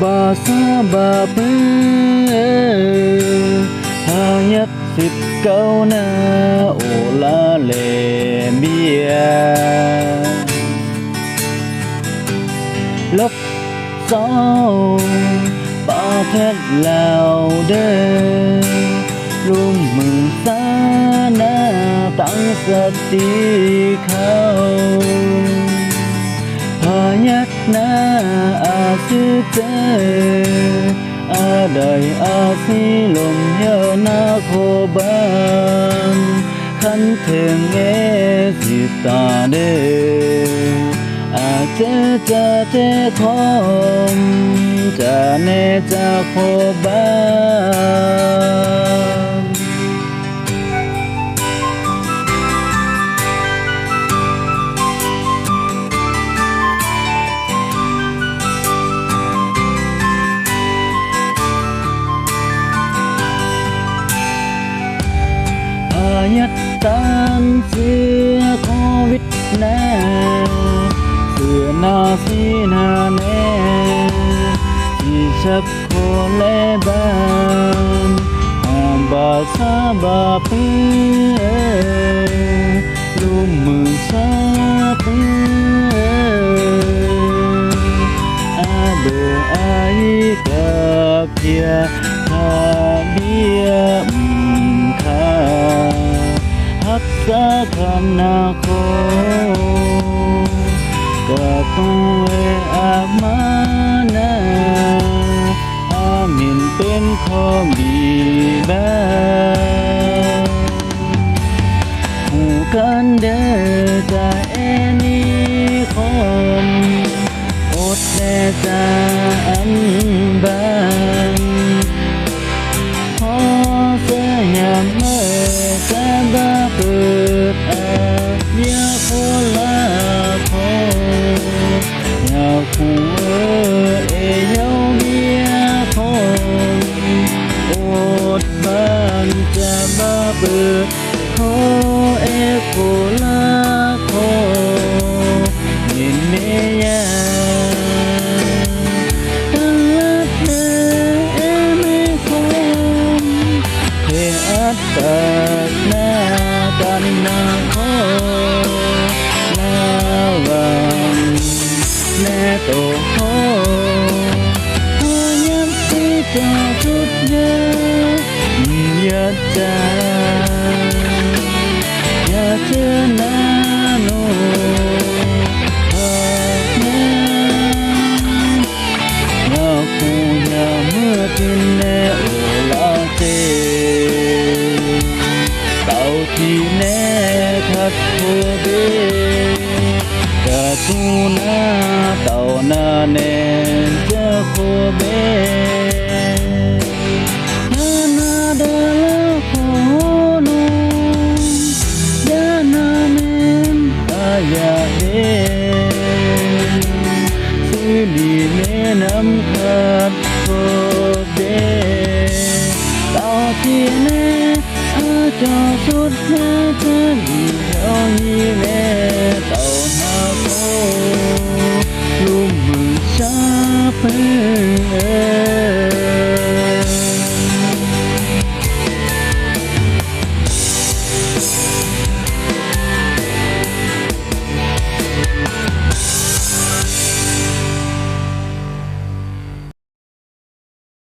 บาซาบาเปือหายัด19นาโอลาเลเบียลบสองประเทศลาวเด้อร่วมมือสานาตั้งสติเขาพายัดนาอาชื่อเจออาใดอาสีลมเยานาโคบานขันเถิงเอสิตาเดอาเจจะเจคอมจะเนจะโคบานยัดตามเสื้อโควิดนาเสื้อนาสีนาแน่ที่ชับโคเลบานหอมบาซาบาเปือลูกมือซาเปืออาโดอายิกาเพียคาเบียคาฮักษาคำนาโคกะตัวอามานาอามินเป็นขอมีบ้าหูกันเด้อจะเอนี่คมอดแน่จะอันบ้านพอเสียยามเมื่อจะบ้าเปิดอาอยาโคลาโคอยาคูเอยาเบียโคอดบ้านจะบ้าเปิดโคเอโคลาโคยินเมียตั้งลัดเดเอไม่คมเทอัตตานากันนาโคนาวันแน่โตโคพอยับที่จะสุดเยอะยัดใจอย่าเชื่อนาโนหากแน่อย่าคูอย่าเมื่อกินแน่โอลาเตเต่าที่แน่คัดโคเบกะตูนาเต่านาแน่จะโคเบนาเดลโคโนยานาเมนอายาเดสิลีเมน้ำคัดโคเบเต่าที่แน่อาจอสุดแน่จะดีเอาฮีเมเต่านาโคลูกมือชาเป